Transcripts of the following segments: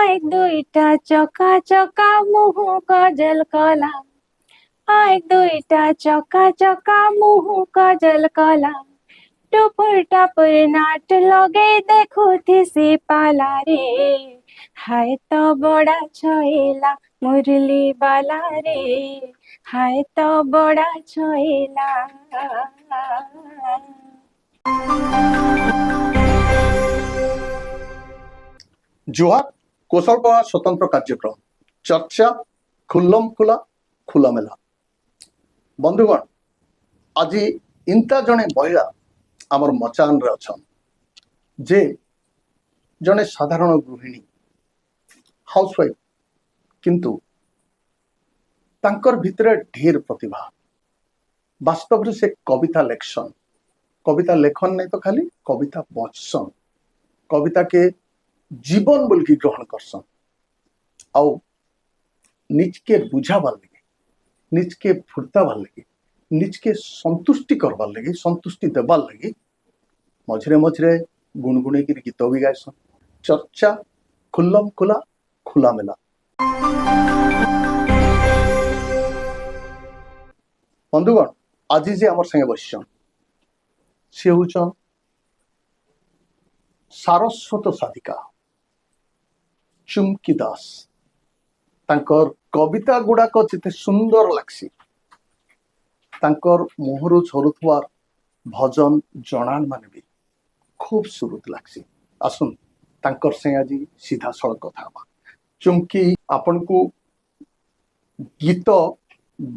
एक दुईटा चका चका मुह कजल कला एक दुईटा चका चका मुह कजल कला टुपुर टापुर नाट लगे देखुथी सी पाला रे हाय तो बड़ा छेला मुरली बाला रे हाय तो बड़ा छेला। जुहार कौशल प्रवाह स्वतंत्र कार्यक्रम चर्चा खुल्लम खुला खुला मेला बंधुगण आज इंता जने महिला आमर मचान रे अछन जे जने साधारण गृहिणी हाउसवाइफ किंतु तांकर भितरे ढेर प्रतिभा वास्तव रे से कविता लेखन नहीं तो खाली कविता बचसन कविता के जीवन बोल की ग्रहण करसन आउ निज के बुझाबार लगे निज के फुर्ताबार लगे निज के संतुष्टि करबार लगे संतुष्टि देबार लगे मझरे मझरे गुणगुणे की गीत भी गायसन चर्चा खुल्लम खुला खुला मेला। बंधुगण आज जे आमर संगे बसन से हूँ सारस्वत साधिका चुमकी दास तांकर कविता गुड़ाक जिते सुंदर लगसी तांकर मुहरु झरुथवार भजन जनान माने भी खूब सुरुत लगसी आसुन तांकर से आज सीधा सड़क कथा चुमकी आपन को गीत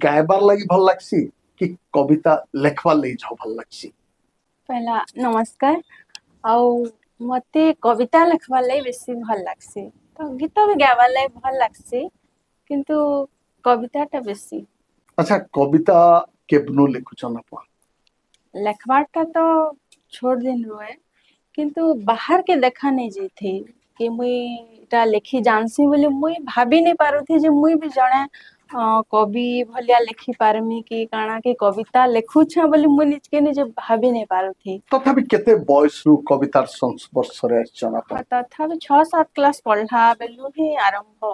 गायबार लगी भल लगसी कि कविता लेखबार लगी जाओ भल लगसी। पहला नमस्कार आउ मते कविता लिखवार लगी बेसी भल लगसी तो गीत भी गावार लगी भल लगसी किंतु कविताटा बेसी। अच्छा कविता केबनो लिखुछन अपन लेखबारटा तो छोड़ दिन रुए किंतु बाहर के देखा नहीं जाथी कि मुई इटा लेखी जानसी बोली मुई भाभी नहीं पारुथी जे मुई भी जणे कवि भलिया लेखी पारमी कि काना कि कविता लेखुछा बोली मुई निजके निजे भाभी नहीं पारुथी। तथापि केते बयस रु कवितार संस्पर्श रे आछन अपन तथापि 6-7 क्लास पढ़ला बेलु ही आरंभ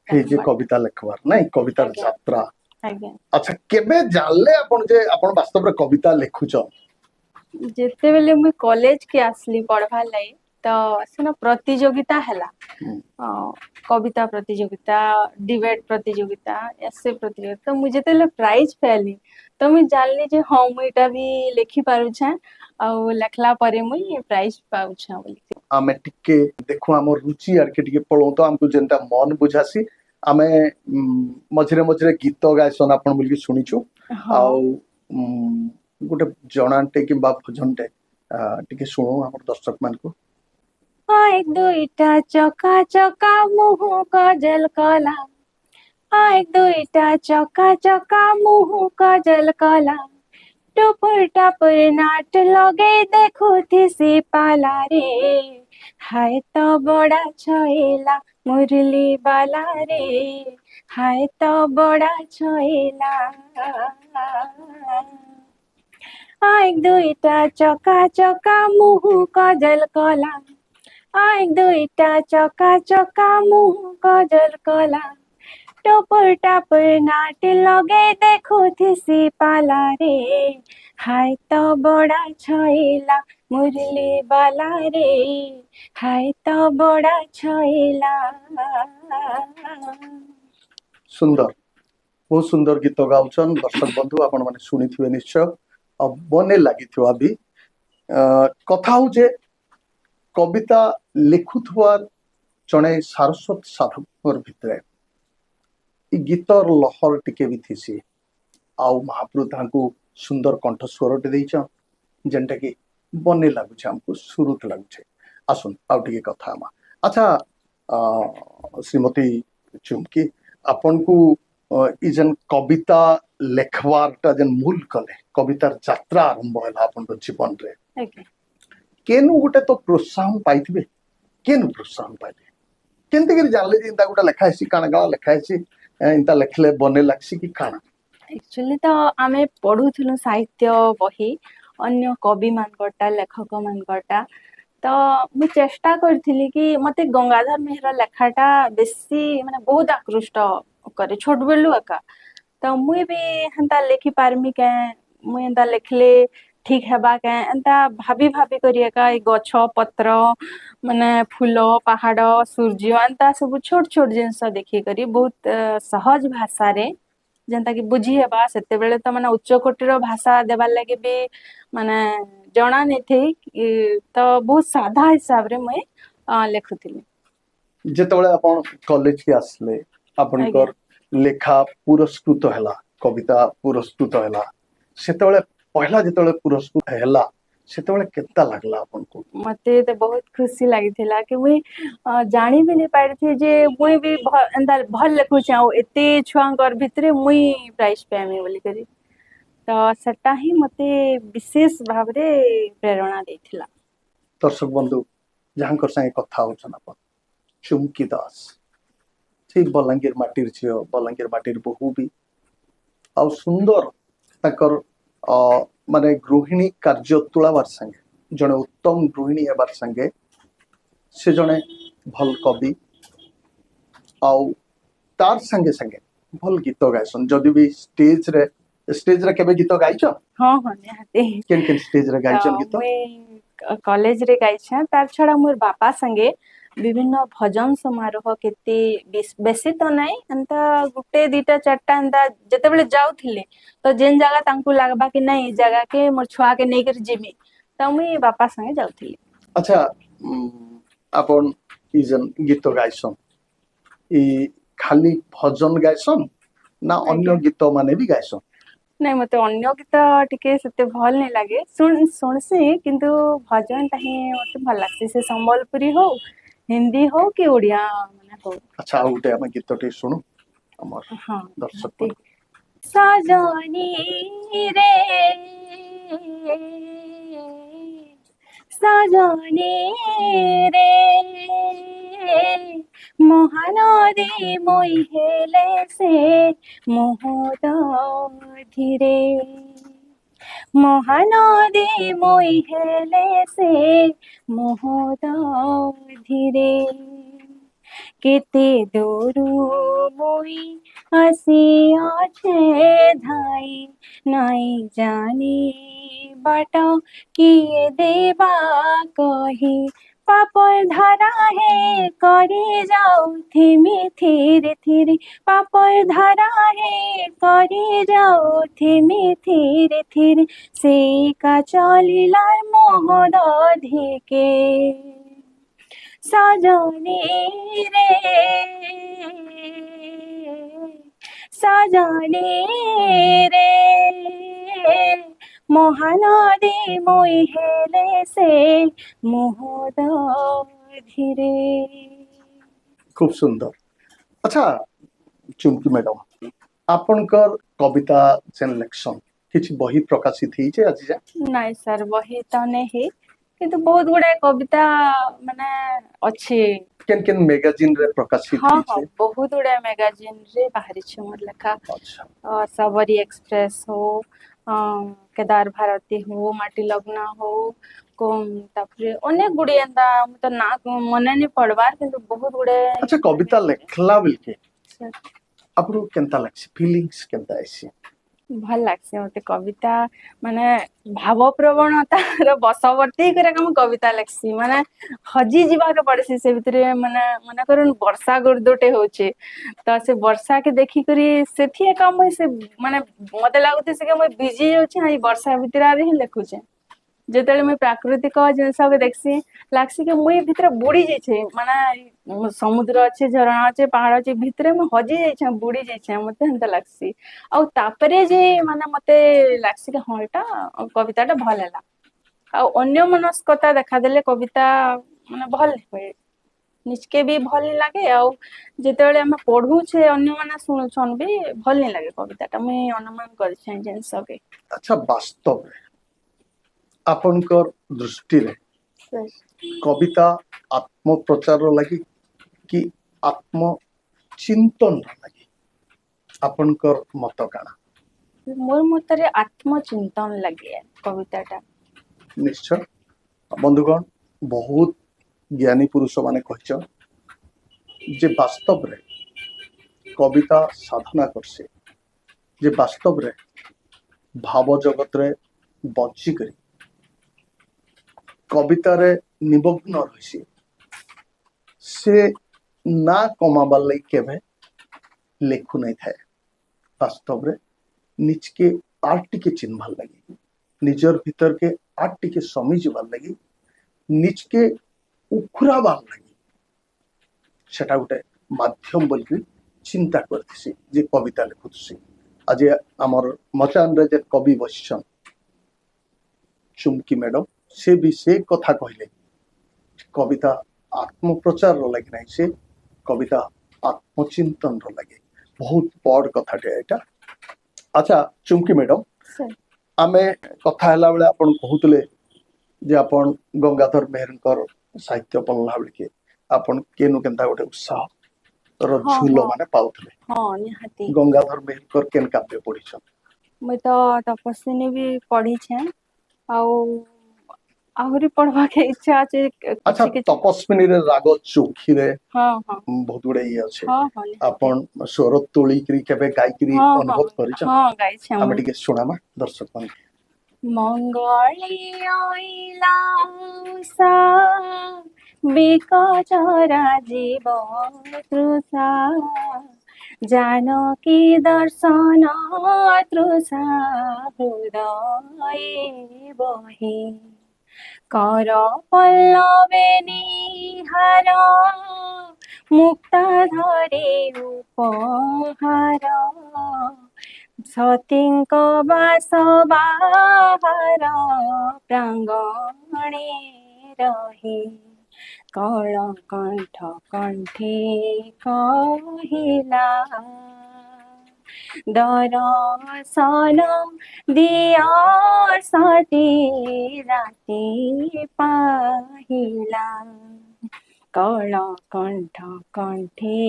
हे जे कविता लेखबार नहीं कवितार यात्रा। आज्ञा अच्छा केबे जानले अपन जे अपन वास्तव रे कविता लेखुछन जेते बेले मुई कॉलेज के आसली पढ़वा लाई तो सेना प्रतियोगिता हैला कविता प्रतियोगिता डिबेट प्रतियोगिता ऐसे प्रतियोगिता तो मुझे तेले प्राइज पाइली तो मुझे जानली जे हाँ मुई इटा भी लेखी पारुछा और लेखला परे मुई प्राइज पाउछा बोली आमे टिके देखो हमर रुचि आर के टिके पळो तो हमको जेंता मन बुझासी आमे मझरे मझरे गीत गायसन अपन बोली सुनिछु आ गोटे जणाटे किंबा भजनटे टिके सुनो हमर दर्शक मान को एक दुईटा चका चका मुह कजल कला एक दुईटा चका चका मुह कजल कला टुपुर टापुर नाट लगे देखुथी सी पाला रे हाय तो बड़ा छेला मुरली बाला रे हाय तो बड़ा छेला। एक दुईटा चका चका मुह कजल कला एक दुईटा चका चका मुह कजल कला टुपुर टापुर नाट लगे देखुथी सी पाला रे हाय तो बड़ा छेला मुरली बाला रे हाय तो बड़ा छेला। सुंदर बहुत सुंदर गीत गाउछन दर्शक बंधु आपण माने सुनिथिबे निश्चय अब बने लागिथिबा भी कथा हो जे कविता लिखुथवार जने सारस्वत साधकर भितरे ई गीतर लहर टिके भी थीसी आउ महाप्रभु तांको सुंदर कंठ स्वरटे देइछन जेंटा कि बने लागुछे हमको सुरुत लागुछे आसुन आउ टिके कथा हम। अच्छा श्रीमती चुमकी आपन को ई जन कविता लेखवारटा जन मूल कले कवितार यात्रा आरंभ होला आपन को जीवन रे केनु गोटे तो प्रोत्साहन पाइथिबे केनु प्रोत्साहन पाइले केनते के जानले जे इंता गोटा लेखा हेसी काना गाना लेखा हेसी इंता लेखले बने लागसी कि काना एक्चुअली तो आमे पढुथुनु साहित्य बही अन्य कवि मानकटा लेखक मानकटा तो मुझे चेष्टा करथिली कि मते गंगाधर मेहर लेखाटा बेसी माने बहुत आकृष्ट करे छोट बेलु एका तो मुई भी हेन्ता लिखि पारमी के मुई एन्ता लिखले ठीक हेबा के एन्ता भाभी भाभी करी एका ए गछ पत्र माने फूल पहाड़ सूर्य एन्ता सब छोट छोट जिनस देखि करी बहुत सहज भाषा रे जेन्ता कि बुझी हेबा सेते बेले तो माने उच्च कोटिर भाषा देबार लागि भी माने जणा नै थी तो बहुत साधा हिसाब रे मुई लेखुथिली ଯେତେବେଳେ ଆପଣ କଲେଜ କି ଆସିଲେ ଆଜ୍ଞା ଆପଣଙ୍କର ଲେଖା ପୁରସ୍କୃତ ହେଲା କବିତା ପୁରସ୍କୃତ ହେଲା ସେତେବେଳେ ପହିଲା ଯେତେବେଳେ ପୁରସ୍କୃତ ହେଲା ସେତେବେଳେ କେତେ ଲାଗିଲା ଆପଣଙ୍କୁ मते तो बहुत खुशी लागिथिला कि मुई जानी भी नहीं पारथि जे मुई भी एंता भल लिखु चाहू एते छुआंकर भितरे मुई प्राइज पाएमी बोली करी तो सेटा ही मते विशेष भाव रे प्रेरणा देथिला दर्शक बंधु ଯାହାଙ୍କର ସାଙ୍ଗେ କଥା ହଉଛନ୍ ଆପଣ ଚୁମ୍କି ଦାସ ସେଇ ବଲାଙ୍ଗୀର ମାଟିର ଝିଅ ବଲାଙ୍ଗୀର ମାଟିର ବୋହୂ ବି ଆଉ ସୁନ୍ଦର ତାଙ୍କର ମାନେ ଗୃହିଣୀ କାର୍ଯ୍ୟ ତୁଳାବାର ସାଙ୍ଗେ ଜଣେ ଉତ୍ତମ ଗୃହିଣୀ ହେବାର ସାଙ୍ଗେ ସେ ଜଣେ ଭଲ କବି ଆଉ ତାର ସାଙ୍ଗେ ସାଙ୍ଗେ ଭଲ ଗୀତ ଗାଇସନ୍ ଯଦି ବି ଷ୍ଟେଜରେ କେବେ ଗୀତ ଗାଇଛ हाँ हाँ निहाती କେନ୍ କେନ୍ ଷ୍ଟେଜରେ ଗାଇଛନ୍ ଗୀତ मुई कॉलेज रे गाइछा तार छड़ा मोर बापा संगे विभिन्न भजन समारोह केते बेसी तो नहीं एंता गुटे दीटा चारटा एंता जते बेले जाउथिले तो जेन जगह तांकु लागबा कि नहीं जगह के मोर छुआ के नहीं कर जिमी तो मुई बापा संगे जाउथिली अच्छा ଆପଣ ଇ ଯେନ୍ ଗୀତ ଗାଇସନ୍ ଇ ଖାଲି ଭଜନ ଗାଇସନ୍ ନା ଅନ୍ୟ ଆଜ୍ଞା ଗୀତ ମାନେ ବି ଗାଇସନ୍ नहीं मते अन्य गीत टिके सेते भल नहीं लागे सुनसी किंतु भजन ताही मते भल लागसी से संबलपुरी हो हिंदी हो कि ओडिया माने हो ଆଚ୍ଛା ଆଉ ଗୋଟେ ଆମେ ଗୀତଟି ଶୁଣୁ ଆମର हाँ ଦର୍ଶକ निहाती सजनी रे सजनी रे महानदी মই হেলে সে মোহদ ধীরে মহানদী মই হেলে সে মোহদ ধীরে কেতে দূরু মই আসিয়াছে ধাই নাই জানি বাট কিয়ে দেবা কহি পাপর ধারা হে করে যাও থিমি ধীরে ধীরে পাপর ধারা হে করে যাও থিমি ধীরে ধীরে সে কা চলিলার মোহদ ধিকে सजनी रे सजनी रे महानदी মই হেলে সে মোহদ ধীরে খুব সুন্দর আচ্ছা চুমকি ম্যাডাম ଆପଣଙ୍କର କବିତା ଯେନ୍ ଲେଖସନ୍ କିଛି ବହି ପ୍ରକାଶିତ ହେଇଛେ ଆଜି ଯାଏ ନାଇଁ ସାର୍ ବହି ତ ନେହି କିନ୍ତୁ ବହୁତ ଗୁଡାଏ କବିତା ମାନେ ଅଛି କେନ୍ କେନ୍ ମ୍ୟାଗାଜିନ୍ ରେ ପ୍ରକାଶିତ ହଁ ହଁ ହେଇଛେ ବହୁତ ଗୁଡାଏ ମ୍ୟାଗାଜିନ୍ ରେ ବାହାରିଛି ମୋର ଲେଖା ଆଚ୍ଛା सबरी एक्सप्रेस हो केदार भारती हो माटी लग्न हो तापरे अनेक गुड़े एंता तो ना मने नहीं पड़बार किंतु बहुत गुड़े ଆଚ୍ଛା କବିତା ଲେଖଲା ବେଲକେ ଆପଣଙ୍କୁ କେନ୍ତା ଲାଗସି ଫିଲିଂସ୍ କେନ୍ତା ଆଇସି भल लागसे मते कविता माने भाव प्रवणतार बसवर्ती करे हम कविता लेखसी माने हजी जीवार पड़सी से भितरे माने माने करन वर्षा गुरदोटे होचे तो से वर्षा के देखी करी सेठी काम से माने मते लागुते से के मैं बिजी होचे हाई वर्षा भितरे आरे ही लेखुचे जेतेले मैं प्राकृतिक जिनस के देखसी लागसी के मुई भितरे बुड़ी जाइछे माने समुद्र अच्छे झरणा अच्छे पहाड़ अच्छे भितरे मैं हजी जाइछे बुड़ी जाइछे मते हंता लागसी आ तापरे जे माने मते लागसी के हाँ एटा कविताटा भल हैला आ अन्य मनस्कता देखा देले कविता माने भल होय निजके भी भल नहीं लागे आ जेतेले हम पढुछे अन्य माने सुनुछन भी भल नहीं लागे कविताटा मैं अनुमान करछे जिनस के ଆଚ୍ଛା ବାସ୍ତବରେ ଆପଣଙ୍କର ଦୃଷ୍ଟିରେ କବିତା ଆତ୍ମପ୍ରଚାର ଲାଗି କି ଆତ୍ମଚିନ୍ତନ ଲାଗି ଆପଣଙ୍କର ମତ କାଣା मोर मतरे आत्मचिंतन लगे कविताटा ନିଶ୍ଚୟ ବନ୍ଧୁଗଣ बहुत ज्ञानी पुरुष माने कहिछन जे वास्तव रे कविता साधना करसे, जे वास्तव रे भाव जगत रे बंची करी कविता रे निमग्न रही से ना कमाबार लगी केवे लेखु नहीं थाए। वास्तव रे निज के आर टिके चिन्हबार लगी, निजर भीतर के आर टिके समीजबार लगी, निज के उखुराबार लगी सेटा गोटे माध्यम बोल चिंता करथिसी जे कविता लिखुथसी। आज आमर मचान रे जे कवि बसिछन चुमकी मैडम से भी से कथा कहले कविता आत्मप्रचार लगे ना, से कविता आत्मचिंतन लगे। बहुत बड़ कथाटे एटा। अच्छा चुमकी मैडम आमे कथा हैला बेले आपन कहउतले जे आपन गंगाधर मेहरकर साहित्य पढ़ला बेले के आपन केनु केनता गोटे उत्साह रो झूल माने पाउतले। हां निहाती गंगाधर मेहरकर केन काव्य पढ़िछन? मैं तो तपस्विनी भी पढ़ी छे आउ आहुरी पढ़वा के इच्छा আছে। अच्छा तपस्विनी रे राग चोखी रे हां हां बहुत गुडे ये अछि। हां हां आपन स्वर तोली करी केबे गाय करी अनुभव करिछ? हां गाय छे हम टिके सुनामा दर्शक मन। मंगली आइला सा बिकचरा जीवन तृषा जानकी दर्शन तृषा हृदय बहे कर पल्लवे निहार मुक्ता धरे उपहार सतींक बास बाहार प्रांगणे रहे कल कंठ कंठे कहिला दर्शन दिया सती राति पाहिला कल कंठ कंठे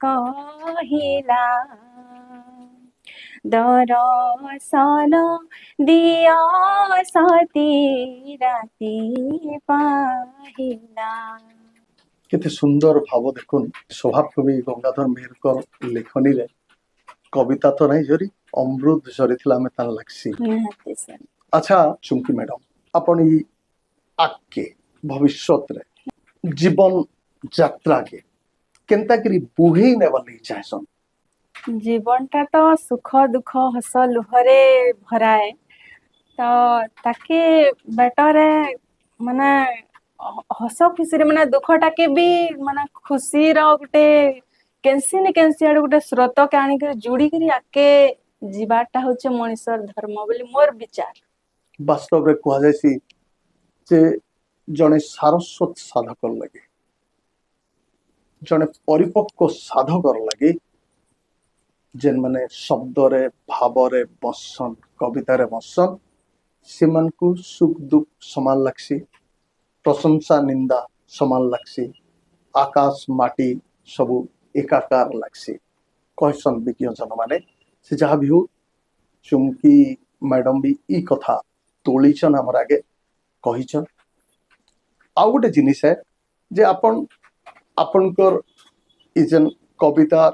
कहिला दर्शन दिया सती राति पाहिला। केते सुंदर भाव देखुन स्वभाव कवि गंगाधर मेहरकर लेखनी रे कविता तो नहीं जरी अमृत जरी थिला में तान लागसी। अच्छा चुमकी मैडम अपन ई आके भविष्यत रे जीवन यात्रा के केनता करी बुहेई नेबा लई चाहसन? जीवनटा तो सुख दुख हस लुहरे भराए तो ताके बेटर माने हस खुशी माने दुखटा के भी माने खुशी रो गुटे केनसी न केनसी आड़ गुटे स्रोत के आनी कर जोड़ी करी आके जीवाटा होचे मनुष्यर धर्म बोली मोर विचार। वास्तव रे कहा जायसी जे जने सारस्वत साधक लगे जने परिपक्व साधक लगे जेन माने शब्द रे भाव रे बसन कविता रे बसन सेमन को सुख दुख समान लगसी, प्रशंसा निंदा समान लगसी, आकाश माटी सबु एकाकार लगसी कहसन विज्ञ जन माने। से जहाँ भी हो चुमकी मैडम भी ई कथा तोलीछन हमर आगे कहिछन। आउ गोटे जिनिस है जे अपन आपनकर ई जन कविता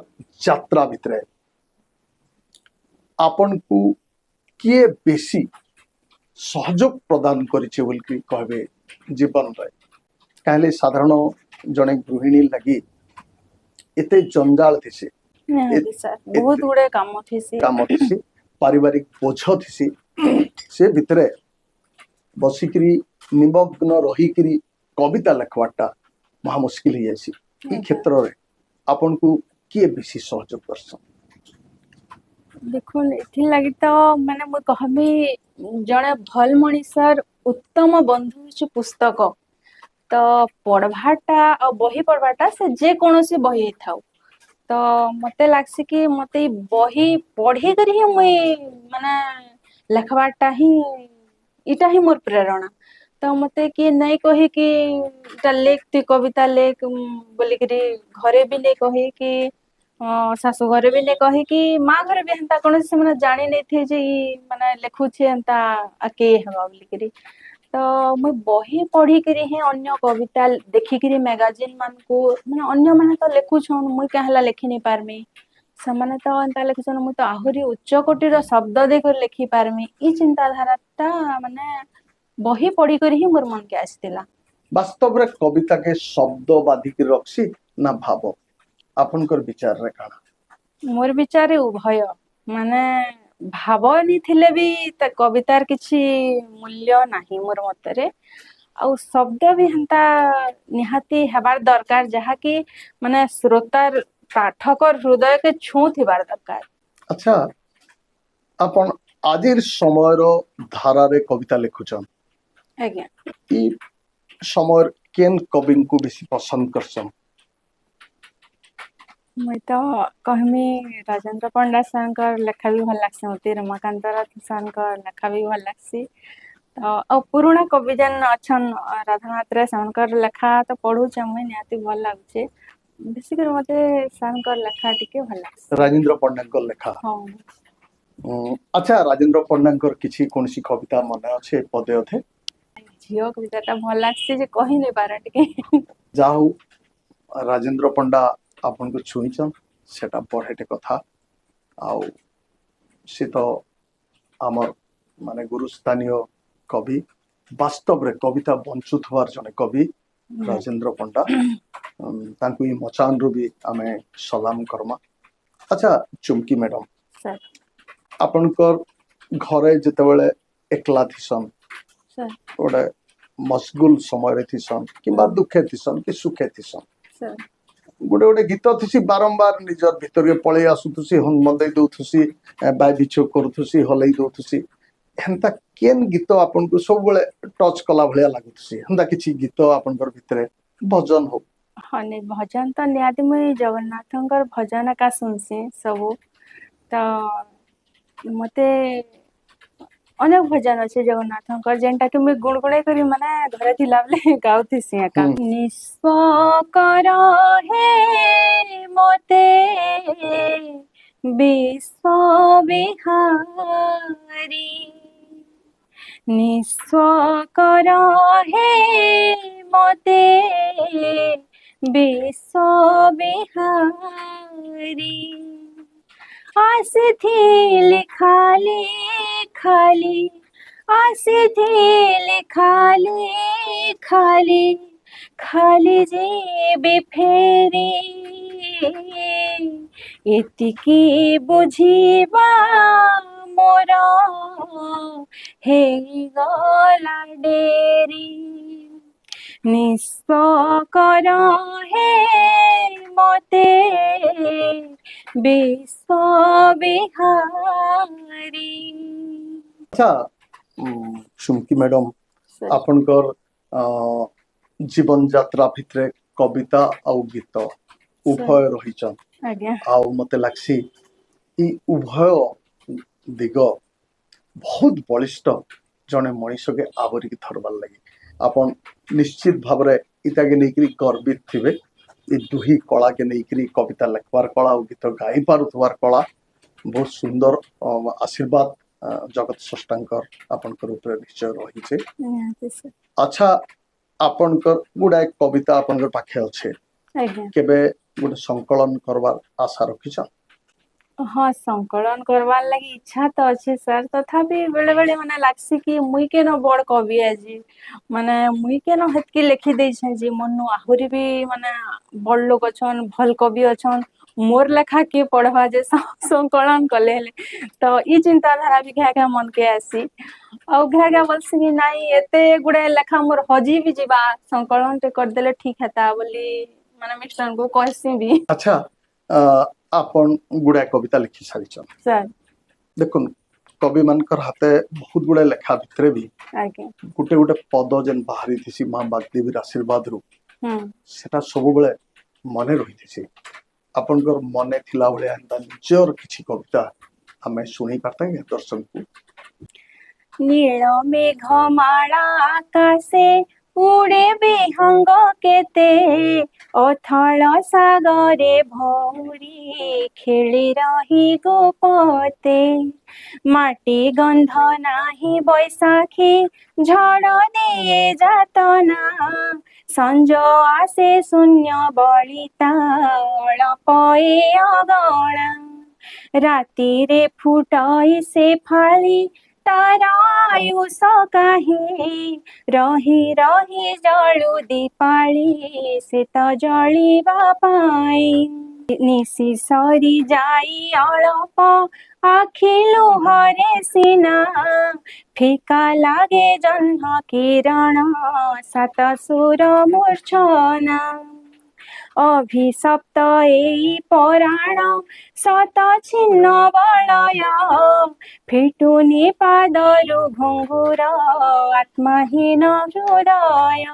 यात्रा भितरे आपन को किए बेसी सहयोग प्रदान करिছে बोल कि कहबे जीवन रे? कहले साधारण जने गृहिणी लगी एते जंजाल थिसे बहुत गुडे काम थिसे पारिवारिक बोझ थिसी से भितरे बसिकरी निमग्न रहीकरी कविता लिखवाटा महा मुश्किल ही जासी। ई क्षेत्र रे आपन को किए बेसी सहयोग करसन? देखुन एथि लागि तो माने मु कहबी जणे भल मनिसर उत्तम बंधु छु पुस्तक तो पढ़वाटा और बही पढ़वाटा से जे कोनोसी बही थाउ तो मते लागसी कि मते बही पढ़ी करी ही मुई माने लिखवाटा ही इटा ही मोर प्रेरणा। तो मते कि नहीं कही कि इटा लेख तु कविता लेख बोली करी घरे भी नहीं कही कि शाशु घरे भी नहीं कही कि माँ घरे भी कौन से जानी नहीं थे जे माने लिखुछे एंता आके हवा बोली करी तो मुई बही पढ़ी करी ही अन्य कविता देखी करी मैगजीन मान को माने अन्य माने तो लेखुछन मुई कहला लेखि नहीं पारमी ସେମାନେ ତ ଏନ୍ତା ଲେଖୁଛନ୍ ମୁଁ ତ ଆହୁରି ଉଚ୍ଚ କୋଟିର ଶବ୍ଦ ଦେଇକରି ଲେଖି ପାରମି ଇ ଚିନ୍ତାଧାରାଟା ମାନେ ବହି ପଢିକରି ହିଁ ମୋର ମନକେ ଆସିଥିଲା। ବାସ୍ତବ ରେ କବିତା के शब्द बाधिकी रखसी ना भाव आपनकर विचार रे काना ମୋର ବିଚାରେ ଉଭୟ ମାନେ ଭାବ ନି ଥିଲେ ବି ତା କବିତାର କିଛି ମୂଲ୍ୟ ନାହିଁ ମୋର ମତରେ ଆଉ ଶବ୍ଦ ବି ହେନ୍ତା ନିହାତି ହେବାର ଦରକାର ଯାହାକି ମାନେ ଶ୍ରୋତାର ପାଠକର ହୃଦୟକେ ଛୁଉଁଥିବାର ଦରକାର। अच्छा आपण आजिर समय रो धारा रे कविता लिखुछन ଆଜ୍ଞା ई समय केन कवि को बेसी पसंद करछन मुई तो कहमी राजेंद्र पंडा सारଙ୍କର ଲେଖା ବି ଭଲ ଲାଗ୍ସି ମତେ ରମାକାନ୍ତ ରଥ ସାରଙ୍କର ଲେଖା ବି ଭଲ ଲାଗ୍ସି ତ ଆଉ ପୁରୁଣା କବି ଯେନ୍ ଅଛନ୍ ରାଧାନାଥ ରାୟ ସାରଙ୍କର ଲେଖା ତ ପଢୁଛେ ମୁଇଁ ନିହାତି ଭଲ ଲାଗୁଛେ ବେଶୀ କରି ମତେ ସାରଙ୍କର ଲେଖା ଟିକେ ଭଲ ଲାଗ୍ସି। राजेंद्र पंडा लेखा ହଁ अच्छा राजेंद्र पंडा किसी कौन सी कविता मन अच्छे पदे अथे ଝିଅ କବିତାଟା ଭଲ ଲାଗ୍ସି ଯେ କହି ନେଇ ପାରେ ଟିକେ जाहू राजेंद्र पंडा आपन को छुईचन सेटा बढ़ेटे कथा आउ से तो आमर माने गुरुस्थानीय कवि वास्तव रे कविता बंचुथवार जने कवि राजेंद्र पंडा तांकु ई मचान रु भी आमे सलाम करमा। अच्छा चुमकी मैडम सर आपनकर घरे जेतेबेले एकला थिसन सर गोटे मशगुल समय रे थिसन किंबा दुखे थिसन कि सुखे थिसन सर गोटे गोटे गीत थिसी बारंबार निजर भीतर के पळै आसुथुसी हनमदै दउथुसी बाय बिछो करूथुसी हलै दउथुसी हेंता केन गीत आपन को सब बेले टच कला भलिया लागुथुसी हेंता किछि गीत आपनकर भितरे भजन हो ହଁ ନି ଭଜନ ତ ନିହାତି ମୁଇଁ ଜଗନ୍ନାଥଙ୍କର ଭଜନ ଏକା ଶୁଣସି ସବୁ ତ ମତେ ଅନେକ ଭଜନ ଅଛି ଜଗନ୍ନାଥଙ୍କର ଯେନ୍ଟା କି ମୁଇଁ ଗୁଣଗୁଣେଇ କରି ମାନେ ଘରେ ଥିଲା ବେଲେ ଗାଉଥିସି ଏକା ନିସ୍ୱକର ହେ ମତେ ବିଶ୍ୱ ବିହାରୀ নিঃস্বকর হে মতে বিশ্ববিহারী আসিথিলি খালি খালি আসিথিলি খালি খালি খালি ଯିବି ଫେରି ଏତିକି ବୁଝିବା ମୋର ହେଇଗଲା ଡେରି ନିସ୍ୱକର ହେ ମତେ ବିଶ୍ୱବିହାରୀ। अच्छा चुमकी मैडम सर आपनकर जीवन यात्रा भितरे कविता आउ गीत उभय रहिचन ଆଜ୍ଞା आउ मते लागसी ई उभय दिग बहुत बलिष्ठ जने मनीष के आवरिक धरबार लगी आपन निश्चित भाव रे इता के नेकरी गर्वित थिबे ई दुही कला के नेकरी कविता लिखवार कला और गीत गाई पारुथवार कला बहुत सुंदर आशीर्वाद जगत सृष्टांकर आपनकर ऊपर निश्चय रहिছে ନିହାତି sir। अच्छा आपनकर गुडाय कविता आपनकर पाखे अच्छे ଆଜ୍ଞା केबे गोटे संकलन करबार आशा रखिछ ହଁ ସଂକଳନ କରବାର୍ ଲାଗି ଇଚ୍ଛା ତ ଅଛି ସାର୍ ତଥାପି ବେଳେ ବେଳେ ମାନେ ଲାଗ୍ସି କି ମୁଇଁ କେନ ବଡ କବି ଆଜି ମାନେ ମୁଇଁ କେନ ହେତକି ଲେଖି ଦେଇଛେ ଯେ ମନୁ ଆହୁରି ବି ମାନେ ବଡ ଲୋକ ଅଛନ୍ ଭଲ କବି ଅଛନ୍ मोर लेखा किए पढ़वा जे संकलन कले हेले तो ई चिंताधारा भी घा घा मन के आसी और घा घा बोलसी कि नाई एते गुड़े लेखा मोर हजी भी जीवा संकलन ते कर देले ठीक हेता बोली माने मिस्टर को कहसी भी। अच्छा आपन गुडाय कविता लिखि सारिछन सर देखुन कवि मानकर हाथे बहुत गुड़ाय लेखा भितरे भी आगे गोटे गोटे पद जेन बाहरी थिसी मां बागदेवीर आशीर्वाद रु हम्म सेटा सब बेले मने रही थिसी आपनकर मने थिला बेले अंता निजर किछि कविता हमें सुनी पारता है दर्शक को नील मेघ माला आकाशे उड़े विहंग केते अथल सागरे भौरी खेली रही गोपते माटी गंध नाही बैसाखी झड़ दिए जातना संज आसे शून्य बलिता पए अगणा रातिरे फुटाई से फाली तारा आयुष काहे रही रही जळु दीपाली से त जଳିबा पाई निशी सरी जाई अळप आखि लुहरे सिना फिका लागे जह्न किरण सात सुर मूर्छना अभिशप्त एई पराण सत छिन्न बलय फिटुनी पादरु घुंघुर आत्माहीन हृदय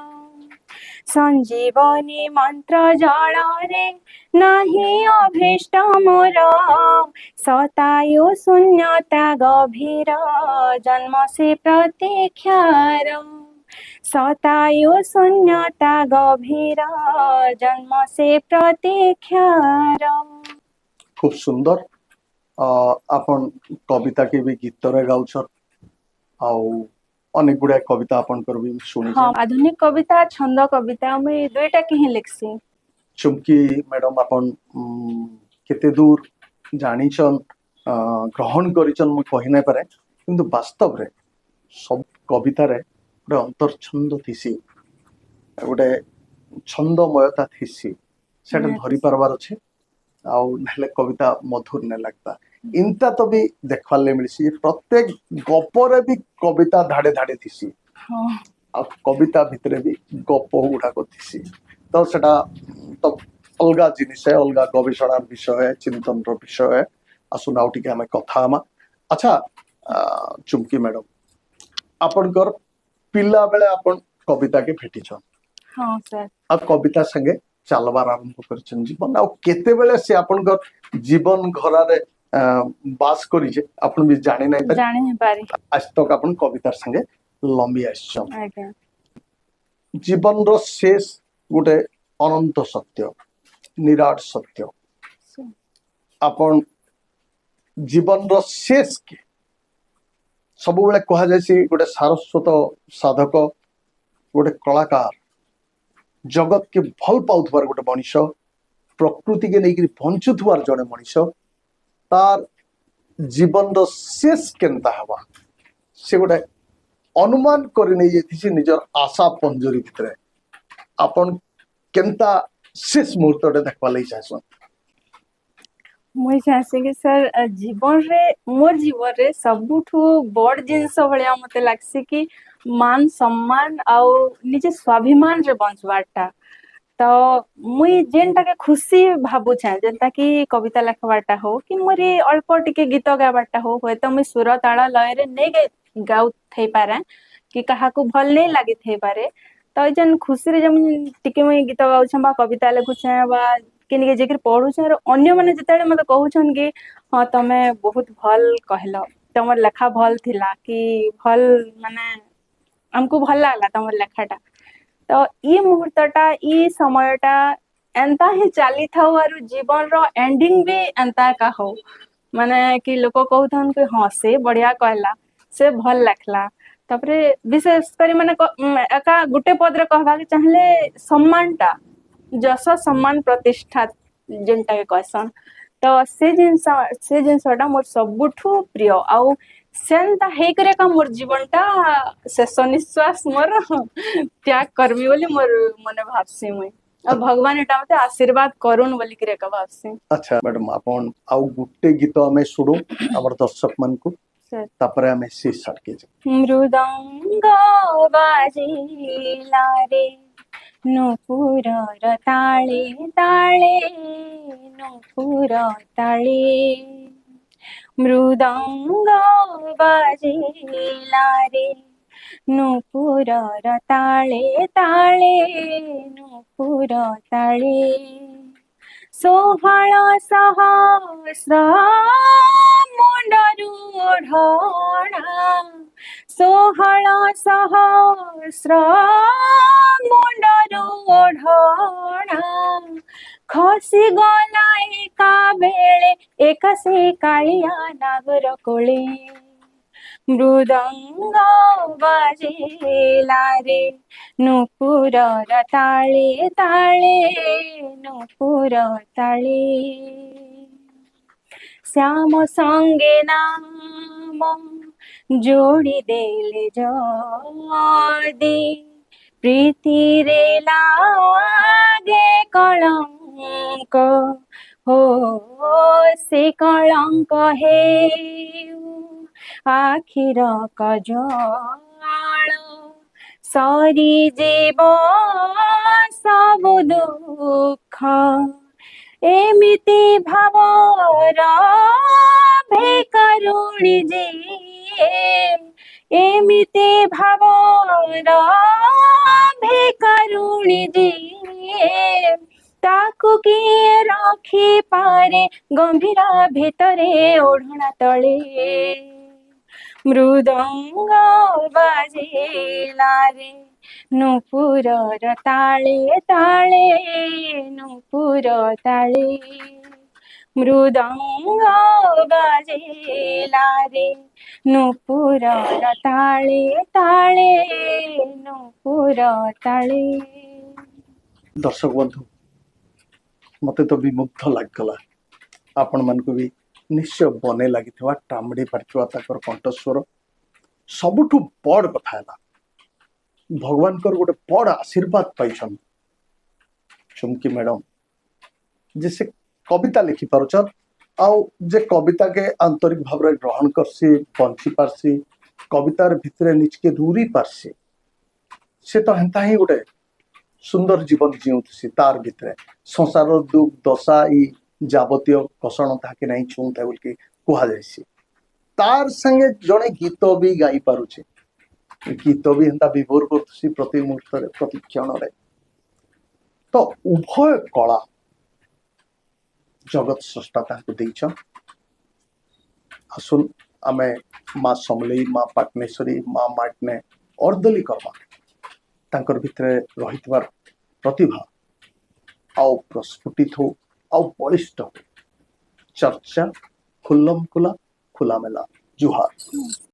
संजीवनी मंत्र जଳରେ नाही अभीष्ट मोर शतायु शून्यता गभीर जन्म से प्रतीक्षार शतायु शून्यता गभीर जन्म से प्रतीक्षार। खूब सुंदर आपण कविता के भी गीत रे गाउछर आउ अनेक गुडा कविता आपण कर भी सुनी हाँ आधुनिक कविता छंद कविता मुई दुईटा के ही लिखसी। चुमकी मैडम आपण केते दूर जानिछन ग्रहण करिछन मु कहि नै पारे किंतु वास्तव रे सब कविता रे गोटे अंतर छंद थिसी गोटे छंदमयता थिसी सेटा धरि पारबार अछि आउ नहले कविता मधुर ने लगता इनता तो भी देखवार ले मिलसी प्रत्येक गपरे भी कविता धाड़े धाड़े थिसी आ कविता भितरे भी गप गुड़ा थिसी तो सेटा तो अलगा जिनिस है अलगा गवेषणा विषय चिंतन विषय आसुन आउ टिके हमें कथा हमा। अच्छा चुमकी मैडम आपनकर पिला बेले आपन कविता के भेटिछन हाँ सर आ कविता संगे चलबार आरंभ करछन जीवन आ केते बेले से आपनकर जीवन घरारे बास करिजे आपन भी जानि नै पारी आज तक आपन कवितार संगे लंबी आछन आज्ञा जीवन रो शेष गोटे अनंत सत्य निराट सत्य आपन जीवन रो शेष के सब बेले कहा जायसी गोटे सारस्वत साधक गोटे कलाकार जगत के भल पाउथबार गोटे मनीष प्रकृति के नहीं बंचुथबार जड़े मनीष तार जीवन रो शेष केनता हवा से गोटे अनुमान कर निजर आशा पंजरी भितर आपन केनता शेष मुहूर्त देखवा लगी चाहसन मुई चाहसी कि सर जीवन रे मोर जीवन रे सबुठु बड़ जिनस भलिया मते लागसी कि मान सम्मान आउ निजे स्वाभिमान रे बंचवारटा तो मुई जेनटा के खुशी भाबु छे जेनता कि कविता लिखवारटा हो कि मोरे अल्प टिके गीत गावारटा हो होय तो मुई सुर ताल लय रे नै गाउ थई पारे कि काहा को भल नै लागि थई पारे तो जन खुशी रे जम टिके मुई गीत गाउ छ बा कविता लिखु छ बा किनिके जेकर पढु छ अन्य माने जतले मते कहू छन कि हां तमे बहुत भल कहलो तमर लेखा भल थिला कि भल माने हमको भल लागला तमर लेखाटा तो ई मुहूर्तटा ई समयटा एंता ही चली थाउ आरु जीवन रो एंडिंग भी एंता का हो माने कि लोक कहथन कि हां से बढ़िया कहला से भल लिखला तापरे विशेष करी माने एका गुटे पद रे कहबा के चाहले सम्मानटा जस सम्मान प्रतिष्ठा जेनटा के कहसन तो से जिनसटा मोर सबुठु प्रिय आउ सेंता हे करे का मोर जीवनटा शेष निश्वास मोर त्याग करमी बोली मोर मने भाबसी मुई और भगवान एटा मते आशीर्वाद करून बोली करे का भाबसी। अच्छा मैडम आपण आउ गुटे गीत हमें सुडू हमर दर्शक मन को तापरे हमें शेष सटके मृदंग बाजिला रे नुपुरर ताळे ताळे नुपुर ताळे मृदंग बाजिला रे नुपुरर ताळे ताळे नुपुर ताळे सोहळ सहस्र मुंडरू ओढणा ଷୋହଳ ସହସ୍ର ମୁଣ୍ଡରୁ ଓଢ଼ଣା ଖସି ଗଲା ଏକା ବେଳେ ଏକା ସେ କାଳିଆ ନାଗର କୋଳେ ମୃଦଙ୍ଗ ବାଜିଲା ରେ ନୂପୁରର ତାଳେ ତାଳେ ନୂପୁର ତାଳେ ଶ୍ୟାମ ସଙ୍ଗେ ନାମ ଯୋଡ଼ି ଦେଲେ ଯଦି ପ୍ରୀତିରେ ଲାଗେ କଳଙ୍କ ହୋ ସେ କଳଙ୍କ ହେଉ ଆଖିର କଜଳ ସରିଯିବ ସବୁ ଦୁଃଖ ଏମିତି ଭାବର ଭିକାରୁଣୀ ଯିଏ ଏମିତି ଭାବର ଭିକାରୁଣୀ ଯିଏ ତାକୁ କିଏ ରଖିପାରେ ଗମ୍ଭୀର ଭିତରେ ଓଢ଼ଣା ତଳେ ମୃଦଙ୍ଗ ବାଜିଲା ରେ ନୂପୁରର ତାଳେ ତାଳେ ନୂପୁର ତାଳେ ମୃଦଙ୍ଗ ବାଜିଲା ରେ ନୂପୁରର ତାଳେ ତାଳେ ନୂପୁର ତାଳେ। दर्शक बंधु मते तो विमुग्ध लागला आपण मानकु भी निश्चय बने लगी टामड़ी पार्थिवा ताकर कंठस्वर सबुठु बड़ कथा है भगवान कर गोटे बड़ आशीर्वाद पाइछन चुमकी मैडम जे से कविता लिखि पारुछन आउ जे कविता के आंतरिक भाव रे ग्रहण करसी बंची पारसी कवितार भितरे निचके रूरी पारसी से तो हेंता ही गोटे सुंदर जीवन जीउथसी तार भितरे संसार दुख दशा ई जावतीय कषण ताके नहीं छुंता बोल के कुहा जायसी तार संगे जड़े गीत भी गाई पारुछे गीत भी हेंता विभोर करथसी प्रति मुहूर्त रे प्रति क्षण रे तो उभय कला जगत स्रष्टा ताको देइछ आसुन आमे माँ समलेई माँ पाटनेश्वरी माँ माटने अर्दली कर्मा तांकर भितरे रहितबार प्रतिभा आउ प्रस्फुटित हो आउ बलिष्ठ हो चर्चा खुल्लम खुला खुला मेला जुहार।